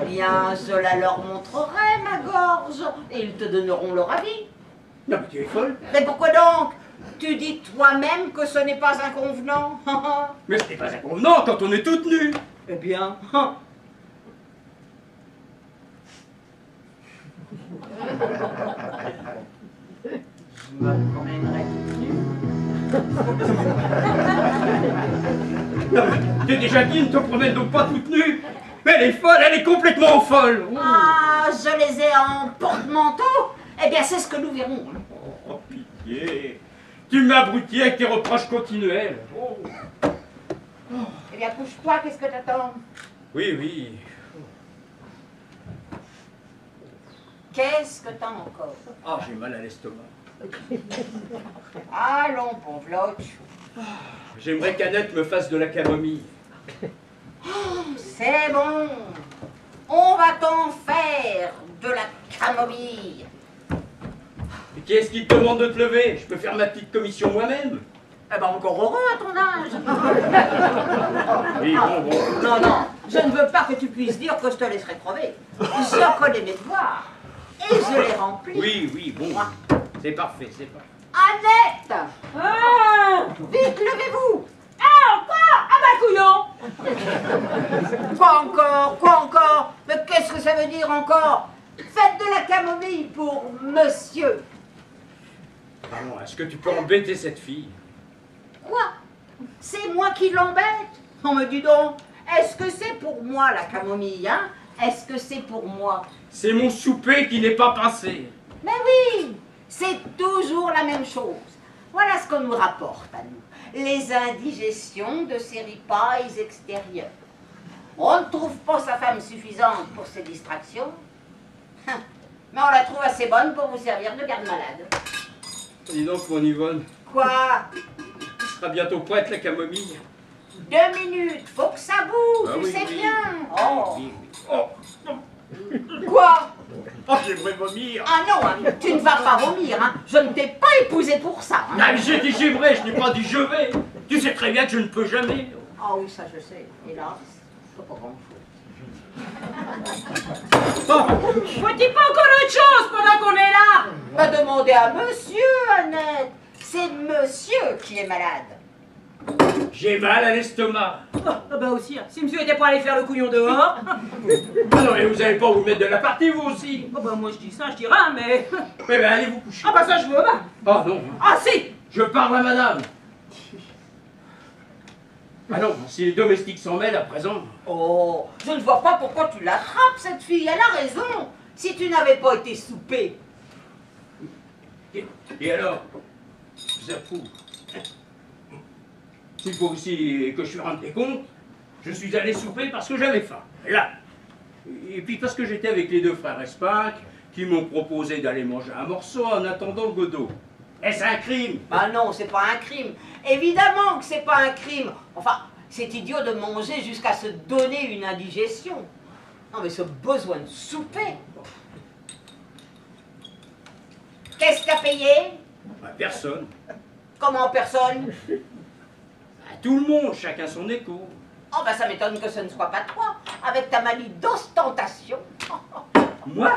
Eh bien, je la leur montrerai, ma gorge, et ils te donneront leur avis. Non, mais tu es folle. Mais pourquoi donc? Tu dis toi-même que ce n'est pas inconvenant. Mais ce n'est pas inconvenant quand on est toutes nues. Eh bien, je me promènerai toute nue. Non, mais t'es déjà dit, ne te promène donc pas toute nue. Mais elle est folle, elle est complètement folle. Ah, je les ai en porte-manteau. Eh bien, c'est ce que nous verrons. Oh, pitié. Tu m'abrutis avec tes reproches continuels. Oh. Eh bien, couche-toi, qu'est-ce que t'attends? Oui, oui. Qu'est-ce que t'as encore? Ah, j'ai mal à l'estomac. Allons, pauvre Lotch. J'aimerais qu'Annette me fasse de la camomille. C'est bon. On va t'en faire de la camomille. Et qui est-ce qui te demande de te lever? Je peux faire ma petite commission moi-même. Eh ben, encore heureux à ton âge. Oui, bon. Non, non, je ne veux pas que tu puisses dire que je te laisserai crever. Je connais mes devoirs. Et je les remplis. Oui, oui, bon. C'est parfait, c'est parfait. Annette! Vite, levez-vous! Ah, encore? Ah bah couillon! Quoi encore? Quoi encore? Mais qu'est-ce que ça veut dire encore? Faites de la camomille pour monsieur. Pardon, est-ce que tu peux embêter cette fille? Quoi? C'est moi qui l'embête? On me dit donc, est-ce que c'est pour moi la camomille, hein? Est-ce que c'est pour moi? C'est mon souper qui n'est pas passé. Mais oui, c'est toujours la même chose. Voilà ce qu'on nous rapporte à nous. Les indigestions de ces repas extérieurs. On ne trouve pas sa femme suffisante pour ses distractions. Mais on la trouve assez bonne pour vous servir de garde-malade. Dis donc, mon Yvonne, Quoi? tu seras bientôt prête, la camomille? 2 minutes, faut que ça bouge, Ah tu oui, sais oui. bien. Oh. Oui, oui. Oh, Quoi? oh j'aimerais vomir. Ah non, hein, tu ne vas pas vomir, hein. Je ne t'ai pas épousé pour ça. Hein. Ah, mais j'ai dit j'aimerais, je n'ai pas dit je vais. Tu sais très bien que je ne peux jamais. Ah oui, ça je sais. Hélas, c'est pas grand-chose. Faut-il pas encore autre chose pendant qu'on est là? Va demander à monsieur, Annette. C'est monsieur qui est malade. J'ai mal à l'estomac. Ah bah aussi, hein. Si monsieur était pas allé faire le couillon dehors. Ah non, mais vous allez pas vous mettre de la partie, vous aussi. Oh bah moi je dis ça, je dis rien, mais... Mais ben, allez vous coucher. Ah bah ça je veux, bah. Ah non, Ah si! je parle à madame. Ah non, si les domestiques s'en mêlent à présent. Oh, je ne vois pas pourquoi tu l'attrapes, cette fille. Elle a raison. Si tu n'avais pas été soupé. Et alors, ça prouve. Il faut aussi que je rende des comptes. Je suis allé souper parce que j'avais faim. Là. Et puis parce que j'étais avec les 2 frères Espac qui m'ont proposé d'aller manger un morceau en attendant le Godot. Est-ce un crime? Ah non, c'est pas un crime. Évidemment que c'est pas un crime. Enfin, c'est idiot de manger jusqu'à se donner une indigestion. Non, mais ce besoin de souper. Qu'est-ce que t'as payé? Bah, personne. Comment personne? Bah, tout le monde, chacun son écho. Oh, bah ça m'étonne que ce ne soit pas toi, avec ta manie d'ostentation. Moi?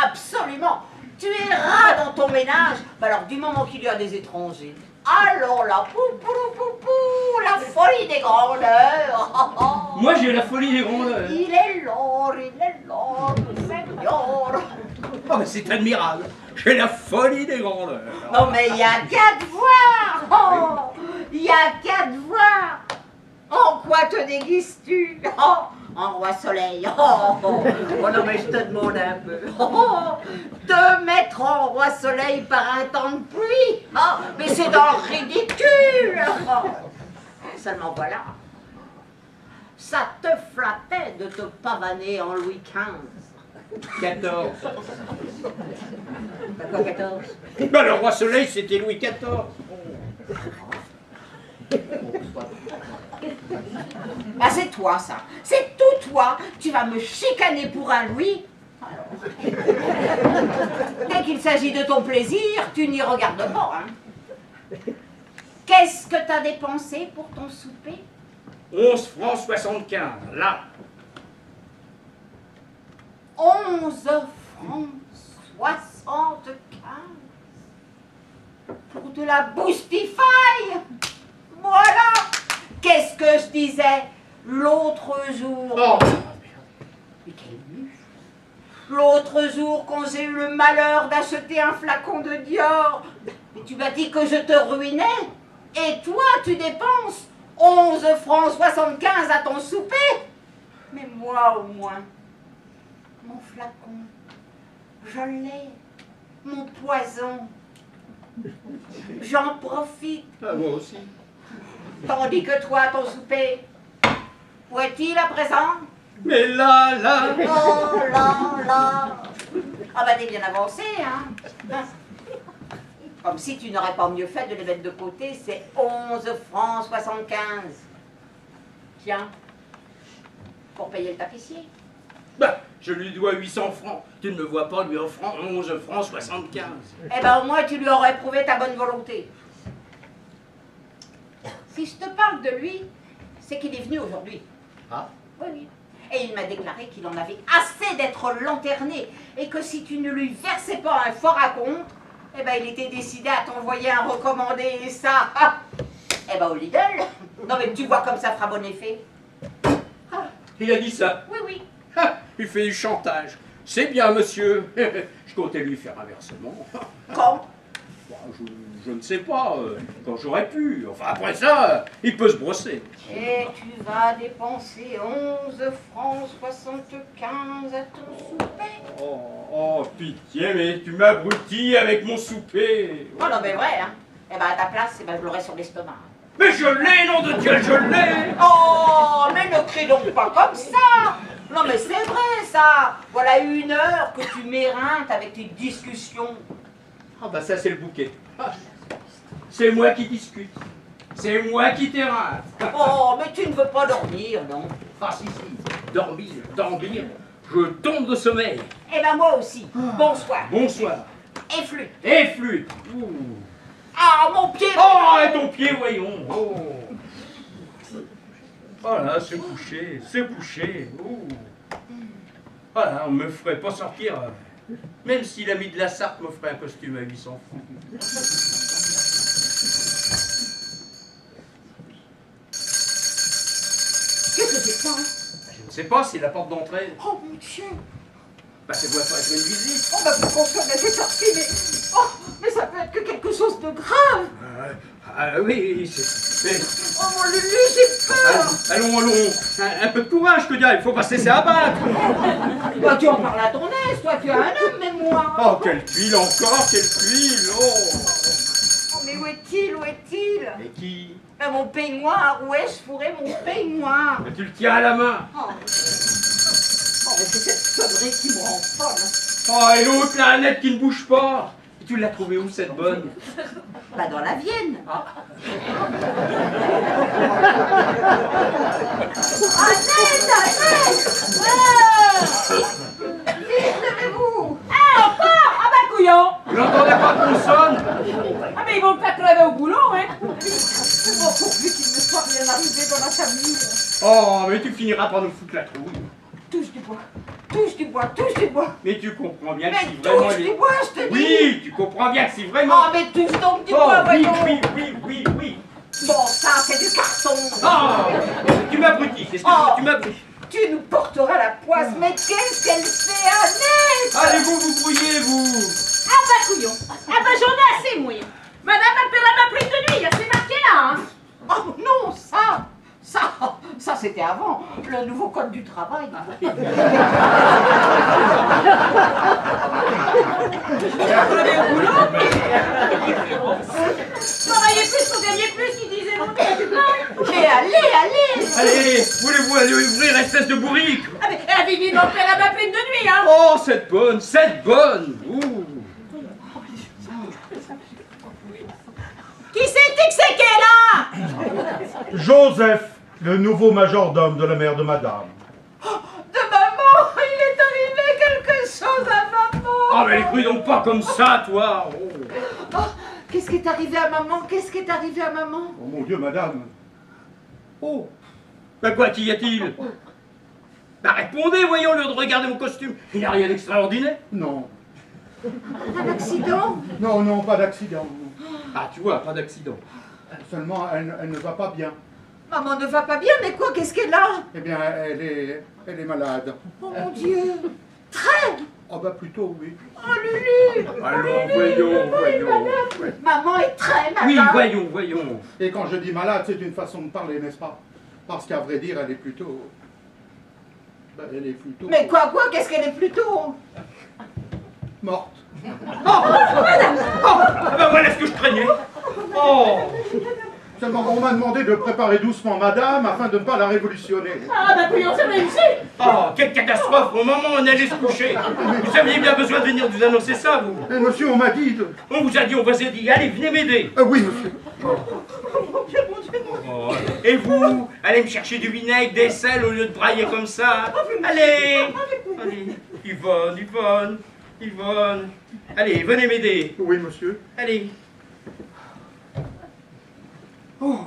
Absolument. Tu es rat dans ton ménage. Bah alors, du moment qu'il y a des étrangers, alors là, pou, pou, pou, pou, la folie des grandeurs. Moi j'ai la folie des grandeurs. Il est l'or, Seigneur. Oh, mais c'est admirable. J'ai la folie des grandeurs. Non, mais il y a qu'à te voir. Oh, il y a qu'à te voir. En quoi te déguises-tu? Oh, en roi soleil. Oh, oh, oh, non, mais je te demande un peu. Oh, oh, te mettre en roi soleil par un temps de pluie. Oh, mais c'est dans le ridicule. Oh. Seulement voilà. Ça te flattait de te pavaner en Louis XV. 14. Quoi, 14? Bah, le roi soleil c'était Louis XIV. Ah, c'est toi, ça. C'est tout toi. Tu vas me chicaner pour un Louis. Alors. Dès qu'il s'agit de ton plaisir, tu n'y regardes pas, hein. Qu'est-ce que t'as dépensé pour ton souper? 11 francs 75, là. 11 francs 75 pour de la boostify. Voilà. Qu'est-ce que je disais l'autre jour? Oh. Mais quel mufle. L'autre jour, quand j'ai eu le malheur d'acheter un flacon de Dior, mais tu m'as dit que je te ruinais. Et toi, tu dépenses 11 francs 75 à ton souper. Mais moi, au moins, mon flacon, je l'ai. Mon poison, j'en profite. Ah, moi aussi. Tandis que toi, ton souper, où est-il à présent? Mais là... Oh là. Ah bah t'es bien avancé, hein. Comme si tu n'aurais pas mieux fait de les mettre de côté, c'est 11 francs 75. Tiens, pour payer le tapissier. Bah, je lui dois 800 francs. Tu ne me vois pas lui offrant 11 francs 75. Eh ben au moins tu lui aurais prouvé ta bonne volonté. Si je te parle de lui, c'est qu'il est venu aujourd'hui. Ah? Oui, oui. Et il m'a déclaré qu'il en avait assez d'être lanterné et que si tu ne lui versais pas un fort à compte, eh ben il était décidé à t'envoyer un recommandé et ça, eh ben au Lidl. Non mais tu vois comme ça fera bon effet. Il a dit ça. Oui, oui. Ah, il fait du chantage. C'est bien, monsieur. Je comptais lui faire un versement. Quand? Bah, je ne sais pas, quand j'aurais pu. Enfin, après ça, il peut se brosser. Et tu vas dépenser 11 francs 75 à ton souper. Oh, pitié, mais tu m'abrutis avec mon souper. Oh non mais vrai, hein. Eh ben à ta place, eh ben, je l'aurais sur l'estomac. Mais je l'ai, nom de Dieu, je l'ai. Oh, mais ne crie donc pas comme ça. Non mais c'est vrai ça. Voilà 1 heure que tu m'éreintes avec tes discussions. Ah bah ça, c'est le bouquet. Ah, c'est moi qui discute. C'est moi qui t'éreinte. Oh, mais tu ne veux pas dormir, non? Ah si, dormir. Je tombe de sommeil. Eh ben moi aussi. Bonsoir. Bonsoir. Et flûte. Et flûte. Ouh. Ah, mon pied. Oh, et ton pied, voyons. Oh. Voilà, se coucher, se coucher. Oh. Voilà, on me ferait pas sortir. Même si l'ami de la Sarthe m'offrait un costume à 800 francs. Qu'est-ce que c'est que ça? Je ne sais pas, c'est la porte d'entrée. Oh mon Dieu. Bah, c'est pour faire une visite. Oh, bah pour qu'on soit laissé sortir, mais... Oh, mais ça peut être que quelque chose de grave. Oui, c'est... Oh mon Lulu, j'ai peur. Allons. Un peu de courage, je te dirais, il faut pas se laisser abattre. Toi, tu en parles à ton aise, toi, tu es un homme, même moi. Oh, quelle tuile encore, quelle tuile. Oh. Oh, mais où est-il, où est-il? Et qui? Mon peignoir, où ai-je fourré mon peignoir? Mais tu le tiens à la main. Oh, mais c'est cette connerie qui me rend folle. Oh, et l'autre, là, Annette, qui ne bouge pas. Et tu l'as trouvée où, cette bonne? Bah, dans la Vienne. Ah. Annette! Vite, levez-vous! Ah, encore? Ah bah couillon. Vous n'entendez pas qu'on sonne? Ah mais ils vont pas crever au boulot, hein. Oh, pourvu qu'il ne soit rien arrivé dans la famille. Oh, mais tu finiras par nous foutre la trouille. Touche du bois, touche du bois, touche du bois. Mais tu comprends bien que Mais si vraiment... touche du bois, je te dis. Oui, tu comprends bien que si vraiment... Oh, mais touche donc du Oh, bois, oui, voyons. oui. Bon, ça, c'est du carton. Oh, tu m'abrutis, excuse-moi, Oh. tu m'abrutis. Tu nous porteras la poisse, mais qu'est-ce qu'elle fait, Annette? Allez-vous vous brouiller, vous? Ah bah couillon. Ah bah j'en ai assez, moi. Madame appellera ma prime de nuit, c'est marqué là, hein. Oh non, ça c'était avant, le nouveau code du travail. Crever au boulot. Travailler plus pour gagner plus, il disait l'autre. Mais allez. Allez, voulez-vous aller ouvrir, espèce de bourrique? Ah mais elle a vivement appellera ma prime de nuit, hein. Oh, cette bonne. Ouh. Qui c'est qu'elle a? Joseph, le nouveau majordome de la mère de madame. De maman, il est arrivé quelque chose à maman. Oh, mais cru donc pas comme ça, toi. Oh. Oh, qu'est-ce qui est arrivé à maman? Qu'est-ce qui est arrivé à maman? Oh mon Dieu, madame. Oh. Ben quoi, qu'y a-t-il? Bah répondez, voyons, au lieu de regarder mon costume. Il n'y a rien d'extraordinaire. Non. Un accident? Non, non, pas d'accident. Ah, tu vois, pas d'accident. Seulement, elle ne va pas bien. Maman ne va pas bien, mais quoi? Qu'est-ce qu'elle a? Eh bien, elle est malade. Oh mon Dieu! Très! Oh bah plutôt, oui. Oh Lulu! Allons, voyons. Maman est très malade! Oui, voyons. Et quand je dis malade, c'est une façon de parler, n'est-ce pas? Parce qu'à vrai dire, elle est plutôt... Ben, elle est plutôt... Mais quoi? Qu'est-ce qu'elle est plutôt? morte. Ah ben voilà ce que je craignais. Oh! Seulement, on m'a demandé de préparer doucement madame afin de ne pas la révolutionner. Ah, bah, puis on s'est réussi. Oh, quelle catastrophe! Au moment où on allait se coucher. Vous aviez bien besoin de venir nous annoncer ça, vous. Et monsieur, on m'a dit de... On vous a dit, allez, venez m'aider. Oui, monsieur. Oh, et vous, allez me chercher du vinaigre, des sels au lieu de brailler comme ça. Allez. Yvonne. Allez, venez m'aider. Oui, monsieur. Allez. Oh.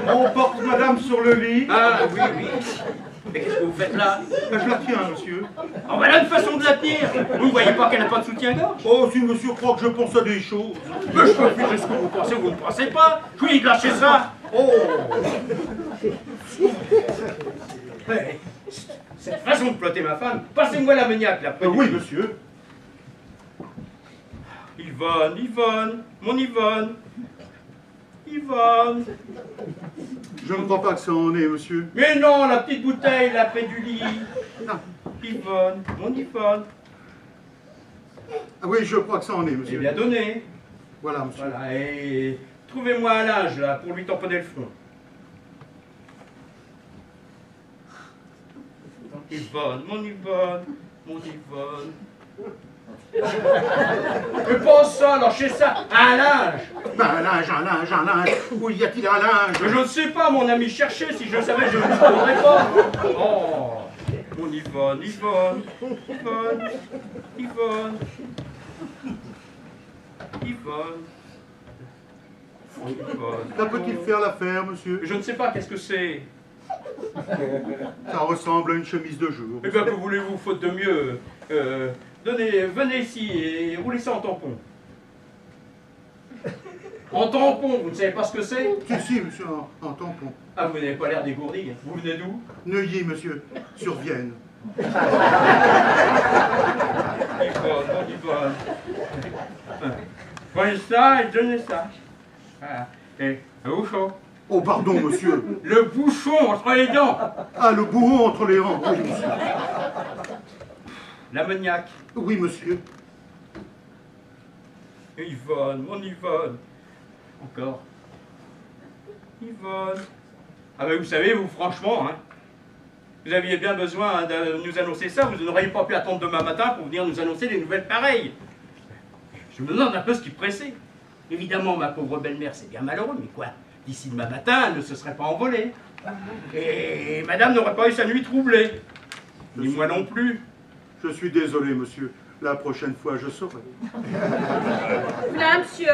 On porte madame sur le lit. Ah, oui. Mais qu'est-ce que vous faites là? Je la tiens, monsieur. Oh, voilà une façon de la tenir. Vous ne voyez pas qu'elle n'a pas de soutien-gorge? Oh, si monsieur croit que je pense à des choses. Mais je peux faire ce que vous pensez ou vous ne pensez pas. Je vous dis de lâcher ça. Oh. Ouais. Cette façon de plotter ma femme, passez-moi la maniaque là. Oui, monsieur. Yvonne, mon Yvonne. Je ne crois pas que ça en est, monsieur. Mais non, la petite bouteille là près du lit. Yvonne, mon Yvonne. Ah oui, je crois que ça en est, J'ai monsieur. bien donné. Voilà, monsieur. Voilà, et trouvez-moi un linge là pour lui tamponner le front. Yvonne. Mais pas ça, lâchez ça, un linge. Ben, un linge. Où y a-t-il un linge? Mais je ne sais pas, mon ami, cherchez, si je le savais, je ne vous trouverais pas. Oh, mon Yvonne. Ça peut-il faire l'affaire, monsieur? Je ne sais pas, qu'est-ce que c'est? Ça ressemble à une chemise de jour. Eh bien, que voulez-vous, faute de mieux? Venez ici et roulez ça en tampon. En tampon, vous ne savez pas ce que c'est? Si, monsieur, en tampon. Ah, vous n'avez pas l'air dégourdi. Vous venez d'où? Neuilly, monsieur, sur Vienne. Yvonne. Prenez ça et donnez ça. Voilà. Et le bouchon. Oh, pardon, monsieur. Le bouchon entre les dents. Ah, le bourreau entre les rangs. Oui, monsieur. L'ammoniaque. Oui, monsieur. Yvonne, mon Yvonne. Encore. Yvonne. Ah ben vous savez, vous, franchement, hein, vous aviez bien besoin de nous annoncer ça, vous n'auriez pas pu attendre demain matin pour venir nous annoncer des nouvelles pareilles. Je me demande un peu ce qui pressait. Évidemment, ma pauvre belle-mère, c'est bien malheureux, mais quoi, d'ici demain matin, elle ne se serait pas envolée. Et madame n'aurait pas eu sa nuit troublée. Ni moi non plus. Je suis désolé, monsieur. La prochaine fois, je saurai. Là, monsieur.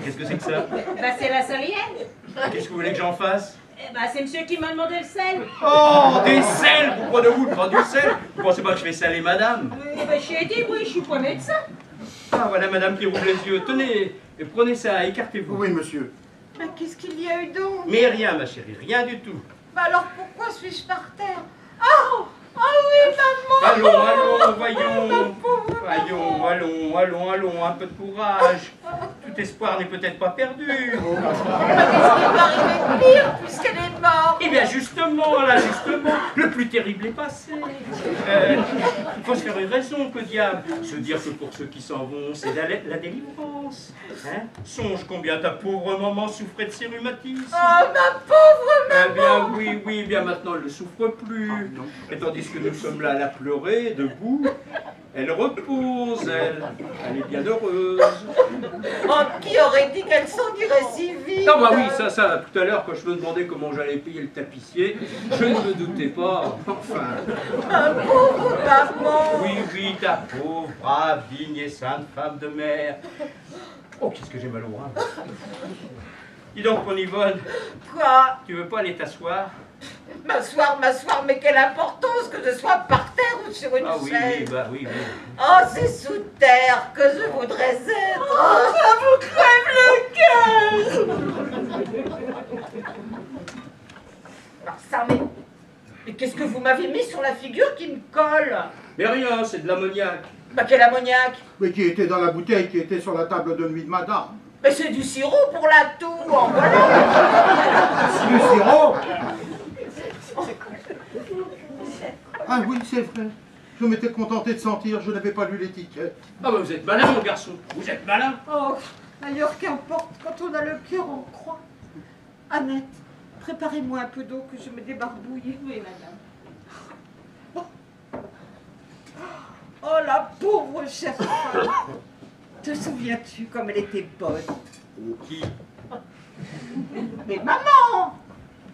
Qu'est-ce que c'est que ça? Bah, c'est la salienne. Qu'est-ce que vous voulez que j'en fasse? Eh bah, c'est monsieur qui m'a demandé le sel. Oh, des sels! Vous prenez où le prendre du sel? Vous pensez pas que je vais saler madame? Eh bah, j'ai dit, oui, je suis pas médecin. Ah, voilà madame qui rouvre les yeux. Tenez, prenez ça, écartez-vous. Oui, monsieur. Mais qu'est-ce qu'il y a eu donc? Mais rien, ma chérie, rien du tout. Bah alors pourquoi suis-je par terre? Oh! Oh oui, maman! Allons, voyons. Allons, un peu de courage. Tout espoir n'est peut-être pas perdu. Qu'est-ce qui va arriver de pire puisqu'elle est morte? Eh bien, justement, le plus terrible est passé. Il faut se faire une raison, que diable. Se dire que pour ceux qui s'en vont, c'est la délivrance. Hein? Songe combien ta pauvre maman souffrait de ses rhumatismes. Oh, ma pauvre maman! Eh bien, oui, bien maintenant, elle ne souffre plus. Et tandis que nous sommes là à la pleurer, debout, elle repose, elle est bien heureuse. Oh, qui aurait dit qu'elle s'en irait si vite? Ah bah oui, ça, tout à l'heure, quand je me demandais comment j'allais payer le tapissier, je ne me doutais pas, enfin... Ma pauvre maman! Oui, ta pauvre, brave, digne et sainte femme de mère. Oh, qu'est-ce que j'ai mal au bras. Dis donc, mon Yvonne, Quoi? tu veux pas aller t'asseoir? M'asseoir, mais quelle importance que je sois par terre ou sur une Ah oui, chaise. oui, bah oui, oui. Oh, c'est sous terre que je voudrais être. Oh, ça vous crève le cœur. Alors ça, mais qu'est-ce que vous m'avez mis sur la figure qui me colle? Mais rien, c'est de l'ammoniac. Bah quel ammoniac? Mais qui était dans la bouteille qui était sur la table de nuit de madame. Mais c'est du sirop pour la toux, en voilà. Le sirop. Ah oui, c'est vrai. Je m'étais contenté de sentir, je n'avais pas lu l'étiquette. Ah bah vous êtes malin, mon garçon. Vous êtes malin. Oh, ailleurs qu'importe quand on a le cœur en croix. Annette, préparez-moi un peu d'eau que je me débarbouille. Oui, madame. Oh, la pauvre chère femme. Te souviens-tu comme elle était bonne? Qui? Mais maman!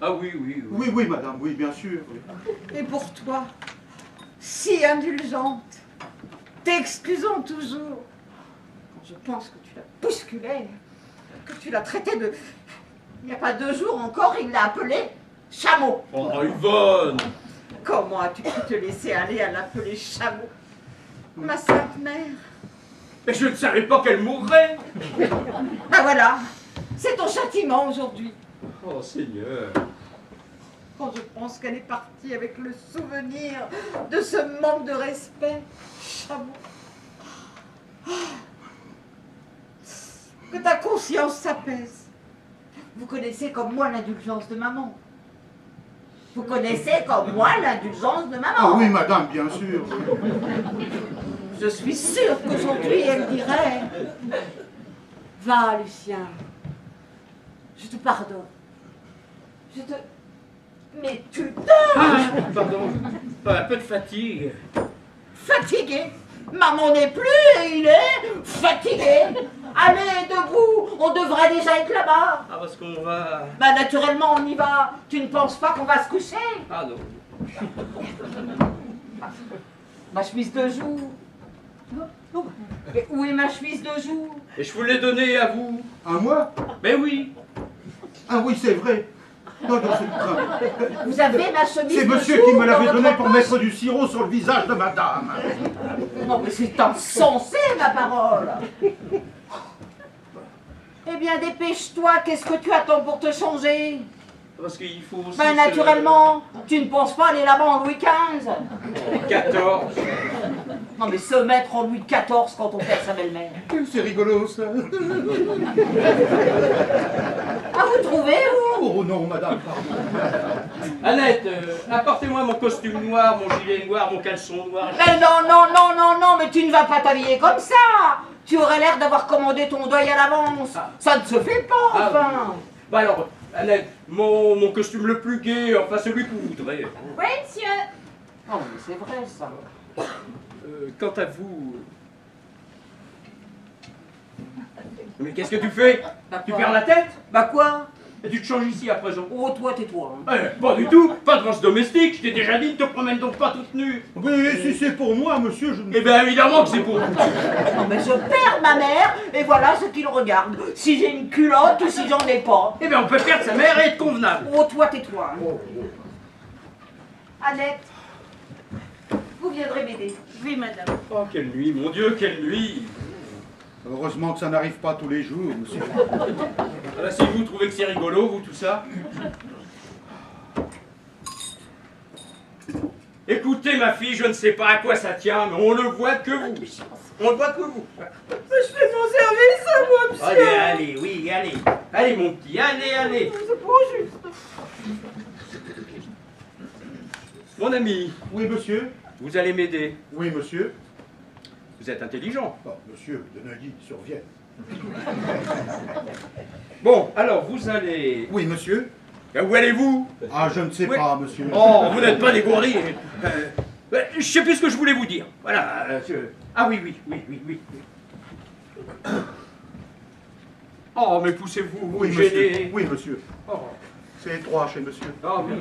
Ah oui, oui, oui. Oui, oui, madame, oui, bien sûr. Et pour toi, si indulgente, t'excusant toujours, quand je pense que tu la bousculais, que tu la traitais de... Il n'y a pas 2 jours encore, il l'a appelé chameau. Oh, Yvonne! Comment as-tu pu te laisser aller à l'appeler chameau? Ma sainte mère. Mais je ne savais pas qu'elle mourrait. Ben voilà, c'est ton châtiment aujourd'hui. Oh, Seigneur. Quand je pense qu'elle est partie avec le souvenir de ce manque de respect, chameau. Que ta conscience s'apaise. Vous connaissez comme moi l'indulgence de maman. Vous connaissez comme moi l'indulgence de maman. Ah oui, madame, bien sûr. Je suis sûre qu'aujourd'hui elle dirait: va, Lucien, je te pardonne. Je te... Mais tu te... Ah, pardon. Un peu de fatigue. Fatigué. Maman n'est plus et il est fatigué. Allez, debout, on devrait déjà être là-bas. Ah, parce qu'on va... Bah naturellement on y va. Tu ne penses pas qu'on va se coucher? Ah non. Ma chemise de jour. Mais où est ma chemise de jour? Et je vous l'ai donné à vous. À moi? Mais oui. Ah oui, c'est vrai. Non, non, c'est... Vous avez ma chemise C'est de monsieur jour qui me dans l'avait votre donné pour poche? mettre du sirop sur le visage de madame. Non mais c'est insensé ma parole. Eh bien dépêche-toi, qu'est-ce que tu attends pour te changer? Parce qu'il faut aussi... Ben naturellement, tu ne penses pas aller là-bas en Louis XV. 14. Non mais se mettre en Louis XIV quand on perd sa belle-mère. C'est rigolo, ça. Ah vous trouvez vous? Oh non, madame, pardon. Annette, apportez-moi mon costume noir, mon gilet noir, mon caleçon noir. Mais non, mais tu ne vas pas t'habiller comme ça. Tu aurais l'air d'avoir commandé ton deuil à l'avance. Ça ne se fait pas, Ah, enfin. Bah alors, Annette, mon costume le plus gai, enfin celui que vous voudrez. Oui, monsieur. Oh mais c'est vrai ça. Quant à vous... Mais qu'est-ce que tu fais? Bah, Tu quoi? perds la tête? Bah quoi? Et tu te changes ici à présent? Oh toi tais-toi. Hein. Pas du tout, pas devant ce domestique, je t'ai déjà dit, ne te promène donc pas toute nue. Oui, si c'est pour moi, monsieur, je ne... Eh bien évidemment que c'est pour vous. Non mais je perds ma mère et voilà ce qu'il regarde. Si j'ai une culotte ou si j'en ai pas. Eh bien on peut perdre sa mère et être convenable. Oh toi tais-toi. Hein. Annette, vous viendrez m'aider. Oui, madame. Oh quelle nuit, mon Dieu, quelle nuit. Heureusement que ça n'arrive pas tous les jours, monsieur. Ah bah, si vous trouvez que c'est rigolo, vous tout ça. Écoutez ma fille, je ne sais pas à quoi ça tient, mais on ne voit que vous. On ne voit que vous. Je fais mon service à moi, monsieur. Allez, allez, oui, allez. Allez mon petit, allez, allez. C'est pas juste. Mon ami, Oui, monsieur. vous allez m'aider. Oui, monsieur. Vous êtes intelligent. Oh, monsieur, de Neuilly sur Vienne. Bon, alors vous allez... Oui, monsieur. Où allez-vous? Ah, je ne sais Oui. pas, monsieur. Oh, vous n'êtes pas dégourdi. Je sais plus ce que je voulais vous dire. Voilà. Ah oui, oui, oui, oui, oui. Oh, mais poussez-vous, vous Oui, me monsieur. gênez. Oui, monsieur. Oh. C'est étroit chez monsieur. Ah oui.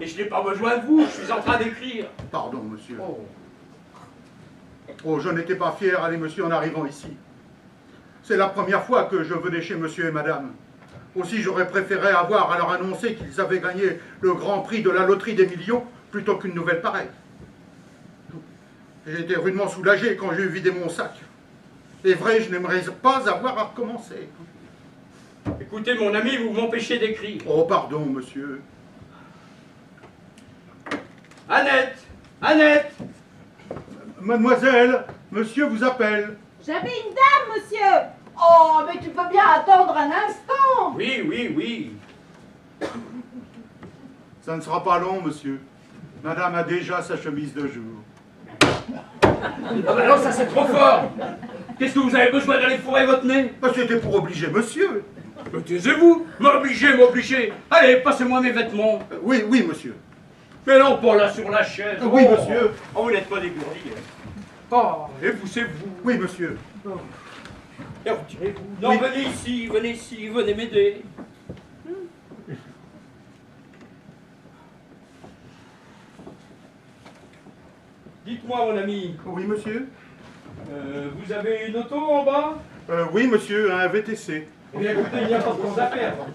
Et je n'ai pas besoin de vous, je suis en train d'écrire. Pardon, monsieur. Oh. Oh, je n'étais pas fier, allez, monsieur, en arrivant ici. C'est la première fois que je venais chez monsieur et madame. Aussi, j'aurais préféré avoir à leur annoncer qu'ils avaient gagné le grand prix de la loterie des millions plutôt qu'une nouvelle pareille. J'ai été rudement soulagé quand j'ai eu vidé mon sac. C'est vrai, je n'aimerais pas avoir à recommencer. Écoutez, mon ami, vous m'empêchez d'écrire. Oh, pardon, monsieur. Annette! Annette! Mademoiselle, monsieur vous appelle. J'avais une dame, monsieur. Oh, mais tu peux bien attendre un instant. Oui, oui, oui. Ça ne sera pas long, monsieur. Madame a déjà sa chemise de jour. Ah bah non, ça c'est trop fort. Qu'est-ce que vous avez besoin d'aller fourrer votre nez? Bah, c'était pour obliger monsieur. Mais taisez-vous. M'obliger. Allez, passez-moi mes vêtements. Oui, oui, monsieur. Mais non, pas là sur la chaise. Oui, monsieur. Oh, vous n'êtes pas dégourdi. Oh, et poussez-vous. Oui, monsieur. Et retirez-vous. Non, Oui. venez ici, venez m'aider. Dites-moi, mon ami, Oui, monsieur. vous avez une auto en bas? Oui, monsieur, un VTC. Eh bien, écoutez, il n'y a pas de temps à perdre.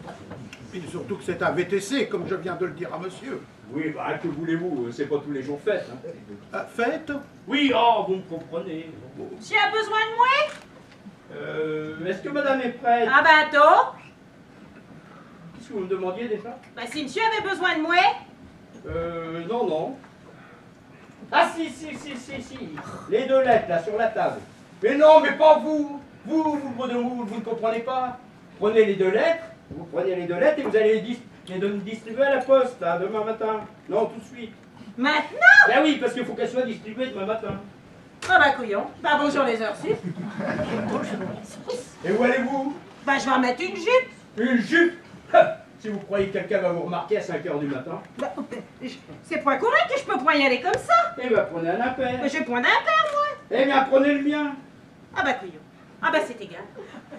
Et surtout que c'est un VTC, comme je viens de le dire à monsieur. Oui, bah, que voulez-vous, c'est pas tous les jours fête. Hein. Fête? Oui, oh, vous me comprenez. Tu as besoin de moi? Est-ce que madame est prête? Un bateau? Qu'est-ce que vous me demandiez déjà? Bah, si monsieur avait besoin de moi. Non. Ah, si. Les deux lettres, là, sur la table. Mais non, mais pas vous. Vous ne comprenez pas. Prenez les deux lettres, et vous allez les distribuer à la poste, là, demain matin. Non, tout de suite. Maintenant? Ben oui, parce qu'il faut qu'elles soient distribuées demain matin. Ah bah couillon. Bah bonjour les heures sup. Et où allez-vous? Bah je vais en mettre une jupe. Une jupe. Si vous croyez que quelqu'un va vous remarquer à 5 h du matin. Bah, c'est point correct que je peux point y aller comme ça. Eh ben, prenez un impair. Bah, je vais point d'un père, moi. Eh bien, prenez le mien. Ah bah couillon. Ah bah c'est égal.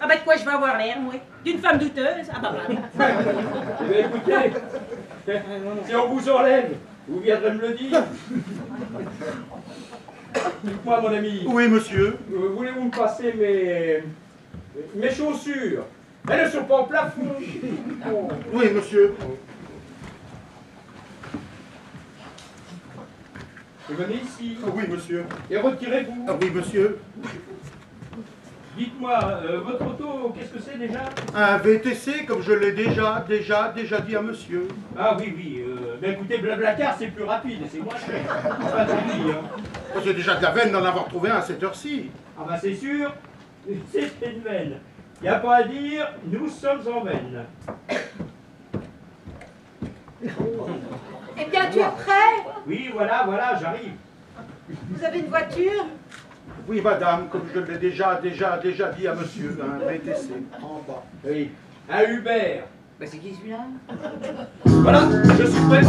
Ah bah de quoi je vais avoir l'air, moi? D'une femme douteuse? Ah bah voilà. Eh bien, écoutez, si on vous enlève, vous viendrez me le dire. Dites-moi, mon ami. Oui, monsieur. Voulez-vous me passer mes chaussures? Elles ne sont pas au plafond. Oh. Oui, monsieur. Et venez ici. Oui, monsieur. Et retirez-vous. Oui, monsieur. Dites-moi, votre auto, qu'est-ce que c'est déjà? Un VTC, comme je l'ai déjà dit à monsieur. Ah oui. Mais écoutez, Blablacar, c'est plus rapide et c'est moins cher. Pas de hein. J'ai déjà de la veine d'en avoir trouvé un à cette heure-ci. Ah bah c'est sûr, c'est une veine. Il n'y a pas à dire, nous sommes en veine. Eh bien, tu es prêt? Oui, voilà, j'arrive. Vous avez une voiture? Oui, madame, comme je l'ai déjà dit à monsieur, un VTC, en bas. Oui, un Uber. Bah, c'est qui celui-là? Voilà, je suis prêt.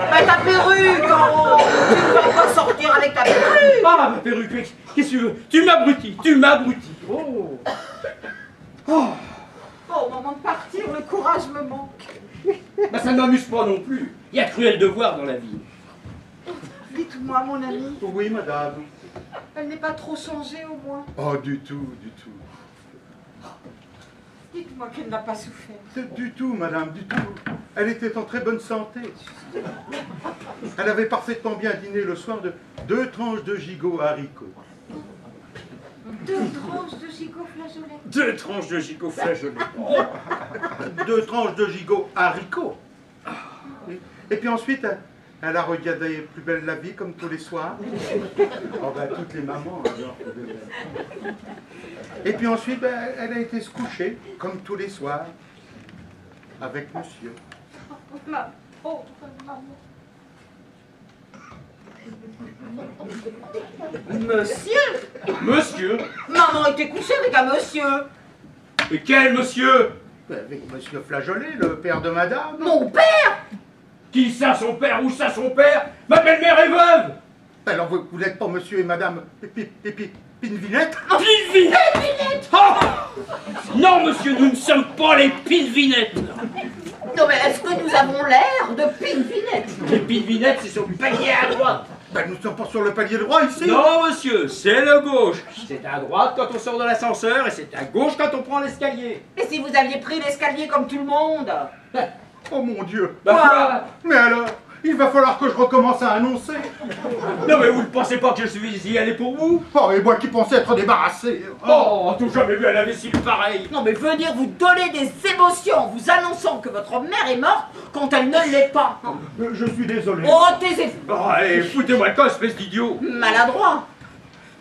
Bah, ta perruque, oh, tu ne vas pas sortir avec ta perruque. Ah, ma perruque, qu'est-ce que tu veux? Tu m'abrutis. Oh. Oh, au moment de partir, le courage me manque. Bah ça ne m'amuse pas non plus. Il y a cruel devoir dans la vie. Dites-moi, mon ami, Oui, madame. elle n'est pas trop changée au moins. Oh, du tout. Dites-moi qu'elle n'a pas souffert. Du tout, madame, du tout. Elle était en très bonne santé. Elle avait parfaitement bien dîné le soir de 2 tranches de gigot haricots. 2 tranches de gigot flageolet. 2 tranches de gigot flageolet. 2 tranches de gigot haricots. Et puis ensuite, elle a regardé Plus belle la vie comme tous les soirs. Oh ben, toutes les mamans adorent Plus belle la vie. Et puis ensuite, ben, elle a été se coucher comme tous les soirs avec monsieur. Ma pauvre maman. Monsieur? Maman était couchée avec un monsieur. Et quel monsieur? Avec monsieur Flageolet, le père de madame. Mon père? Qui ça son père? Où ça son père? Ma belle-mère est veuve! Alors vous n'êtes pas monsieur et madame Pinvinette? Pinvinette! Oh! Non, monsieur, nous ne sommes pas les Pinvinettes. Non mais est-ce que nous avons l'air de Pinvinette? Les Pinvinettes, c'est sur le palier à droite. Ben, nous ne sommes pas sur le palier droit ici. Non, monsieur, c'est le gauche. C'est à droite quand on sort de l'ascenseur et c'est à gauche quand on prend l'escalier. Mais si vous aviez pris l'escalier comme tout le monde? Oh mon Dieu. Bah, Quoi? Mais alors, il va falloir que je recommence à annoncer. Non, mais vous ne pensez pas que je suis y allé pour vous? Oh, et moi qui pensais être débarrassé. Oh, tout jamais vu à la vessie pareil. Non mais venir vous donner des émotions, vous annonçant que votre mère est morte quand elle ne l'est pas. Je suis désolé. Oh, taisez-vous. Oh, allez, foutez-moi le camp, espèce d'idiot. Maladroit.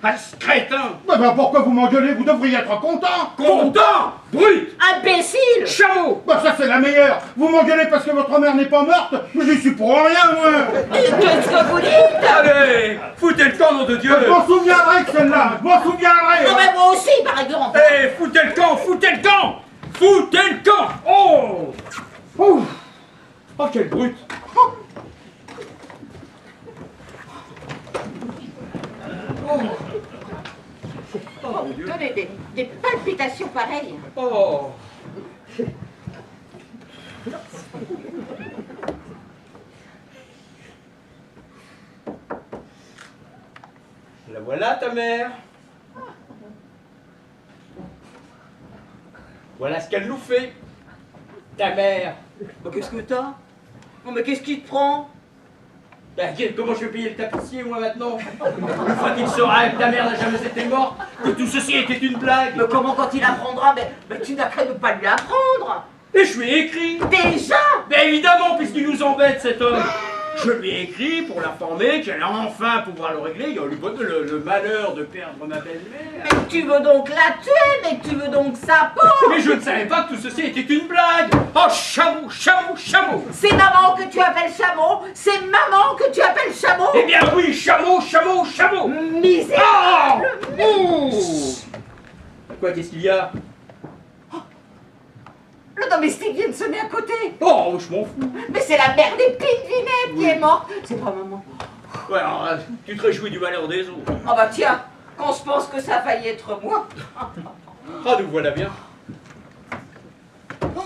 Ah, ce crétin. Ben, pourquoi vous m'engueulez? Vous devriez être content. Content. Brute. Imbécile. Chameau. Ben, ça c'est la meilleure. Vous m'engueulez parce que votre mère n'est pas morte. Mais j'y suis pour rien, moi. Qu'est-ce que vous dites? Allez, foutez le camp, nom de Dieu. Je m'en souviendrai de celle-là. Je m'en souviendrai. Non mais moi aussi par exemple. Eh, foutez le camp, foutez le camp. Foutez le camp. Oh. Oh, oh quelle brute. Oh, donnez des palpitations pareilles. Oh. La voilà ta mère. Voilà ce qu'elle nous fait. Ta mère. Mais qu'est-ce que t'as? Non mais qu'est-ce qui te prend? Ben, comment je vais payer le tapissier, moi, maintenant? Une fois qu'il saura que ta mère n'a jamais été morte, que tout ceci était une blague. Mais comment quand il apprendra? Mais tu n'as qu'à ne pas lui apprendre. Et je lui ai écrit. Déjà? Ben évidemment, puisqu'il nous embête, cet homme. Je lui ai écrit pour l'informer qu'elle allait enfin pouvoir le régler. Il a eu le malheur de perdre ma belle-mère. Mais tu veux donc la tuer? Mais tu veux donc sa peau? Mais je ne savais pas que tout ceci était une blague. Oh, chameau, chameau, chameau. C'est maman que tu appelles chameau? C'est maman que tu appelles chameau? Eh bien oui, chameau, chameau, chameau. Misérable! Oh. Quoi, qu'est-ce qu'il y a? Le domestique vient de sonner à côté. Oh, je m'en fous. Mais c'est la mère des Pinvinettes qui est morte. C'est pas maman. Ouais, alors, tu te réjouis du malheur des autres. Ah bah tiens, qu'on se pense que ça a failli être moi. Ah, nous voilà bien. Voilà,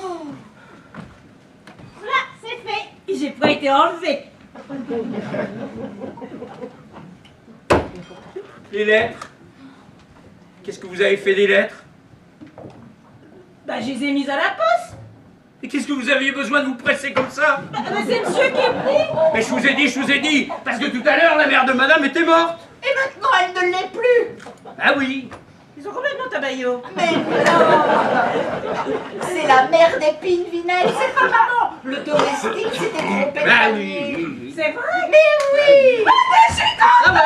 c'est fait. J'ai pas été enlevé. Les lettres. Qu'est-ce que vous avez fait des lettres? Bah, je les ai mises à la poste. Et qu'est-ce que vous aviez besoin de vous presser comme ça? Bah, c'est monsieur qui est pris. Mais je vous ai dit, parce que tout à l'heure, la mère de madame était morte. Et maintenant elle ne l'est plus. Ah oui. Ils sont complètement tabayots. Mais non. C'est la mère des Pinvinettes. C'est pas maman. Le domestique s'était trompé de Ah panier. oui. C'est vrai. Mais oui. Ah bah,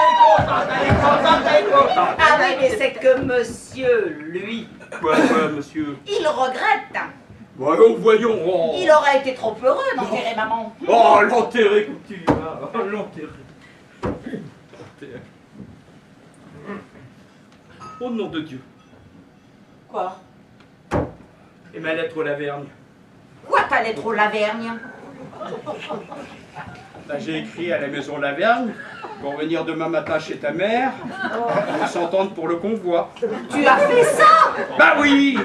elle est contente, elle est contente. Ah oui, mais c'est que monsieur, lui, Quoi, monsieur? il regrette. Voyons, voyons. Oh, Il aurait été trop heureux d'enterrer maman. oh l'enterrer comme tu y vas. Oh, l'enterrer. Au nom de Dieu. Quoi? Et ma lettre au Lavergne. Quoi ta lettre au Lavergne? Bah, j'ai écrit à la maison Lavergne pour venir demain matin chez ta mère et s'entendre pour le convoi. Tu as fait ça? Bah oui.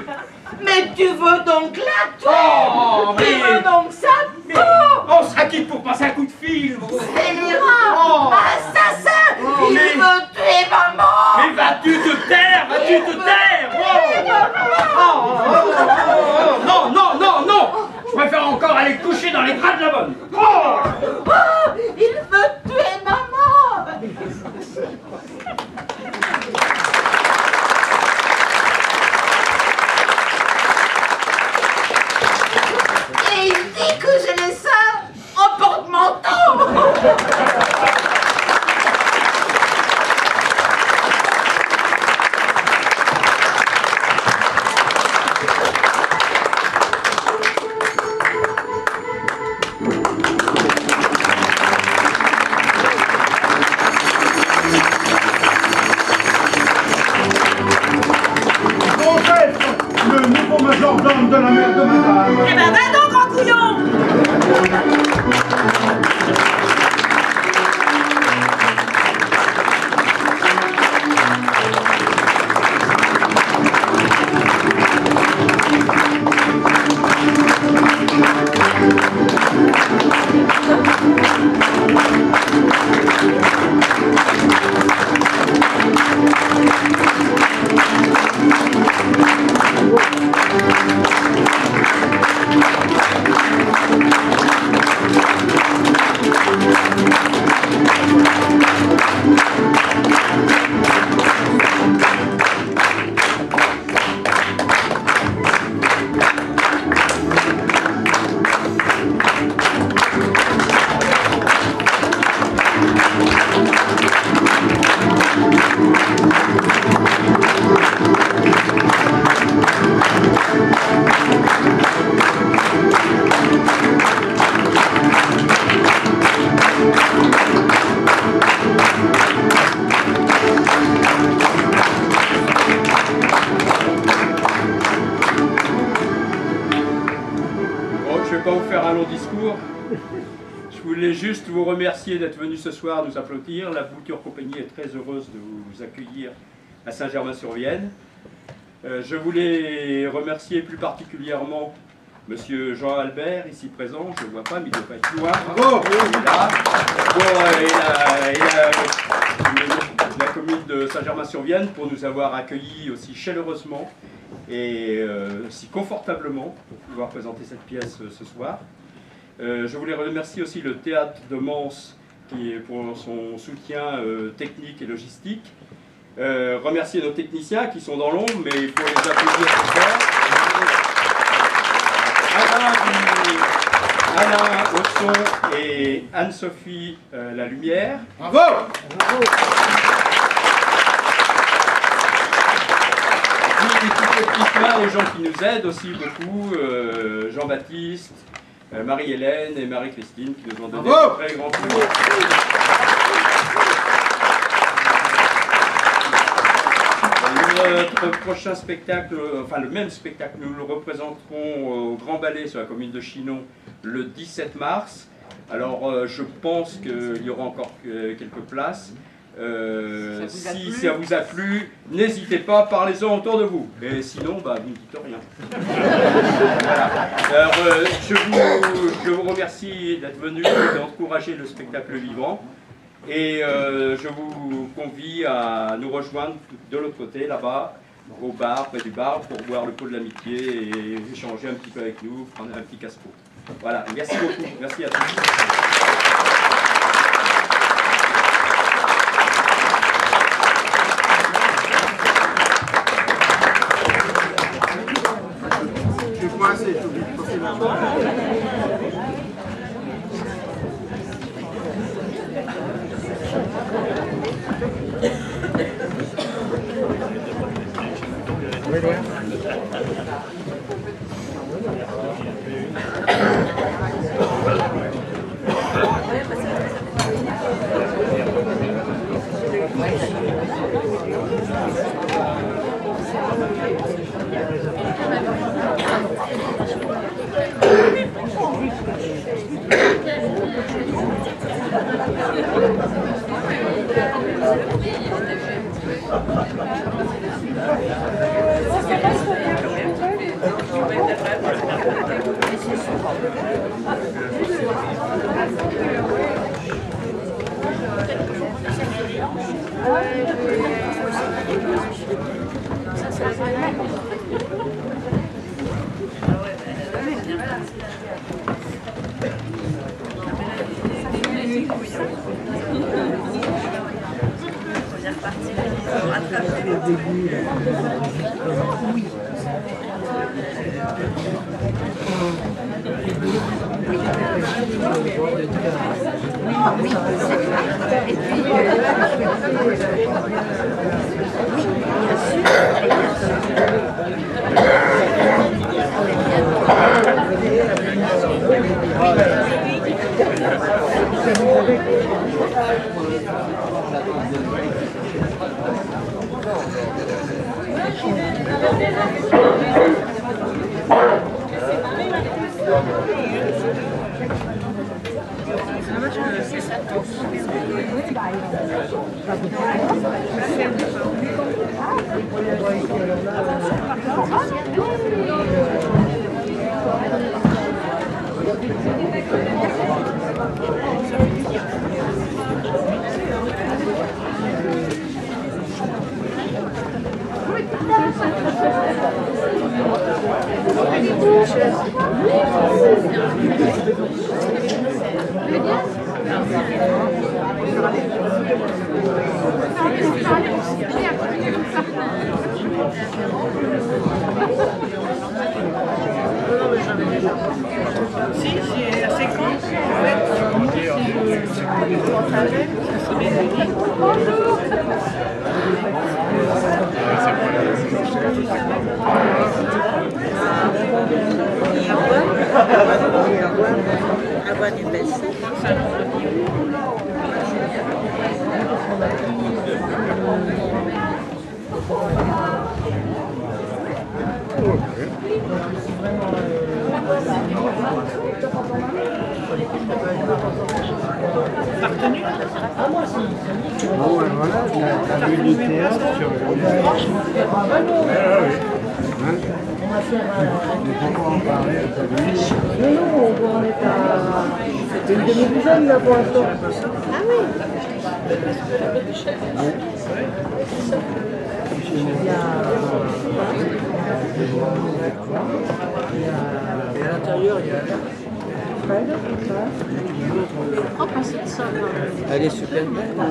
Mais tu veux donc la tuer? Oh, Tu mais- veux donc sa Mais peau? on sera quitte pour passer un coup de fil. Scélérat! Oh. Assassin! Oh, Il mais- veut tuer maman! Mais vas-tu te taire? Vas-tu te taire? Oh, non, non, non, non. Je préfère encore aller coucher dans les draps de la bonne. Oh. Oh, il veut tuer maman! Et il dit que j'ai les seins en porte-manteau! voulais juste vous remercier d'être venu ce soir nous applaudir. La Bouture Compagnie est très heureuse de vous accueillir à Saint-Germain-sur-Vienne. Je voulais remercier plus particulièrement Monsieur Jean Albert, ici présent, je ne le vois pas, mais il doit pas être loin. Bravo. Il est là. La commune de Saint-Germain-sur-Vienne pour nous avoir accueillis aussi chaleureusement et si confortablement pour pouvoir présenter cette pièce ce soir. Je voulais remercier aussi le Théâtre de Mans pour son soutien technique et logistique. Remercier nos techniciens qui sont dans l'ombre, mais il faut les applaudir ce soir. Alain au son et Anne-Sophie la lumière. Bravo. Et toutes les petites mains aux gens qui nous aident aussi beaucoup, Jean-Baptiste, Marie-Hélène et Marie-Christine qui nous ont donné un très grand coup. Notre prochain spectacle, enfin le même spectacle, nous le représenterons au Grand Ballet sur la commune de Chinon le 17 mars. Alors je pense qu'il y aura encore quelques places. Si ça vous a plu, n'hésitez pas, parlez-en autour de vous. Et sinon, bah, vous ne dites rien. Voilà. Alors, je vous remercie d'être venu et d'encourager le spectacle vivant. Et je vous convie à nous rejoindre de l'autre côté, là-bas, au bar, près du bar, pour boire le pot de l'amitié et échanger un petit peu avec nous, prendre un petit casse-pot. Voilà, merci beaucoup, merci à tous. Oh. Bon, voilà, la bulle du théâtre sur mais pourquoi en parler à ta vie? Non, on est à une demi-douzaine là pour l'instant. Ah oui. Et à l'intérieur, il y a... Oh, pensez de ça. Elle est super belle. Hein,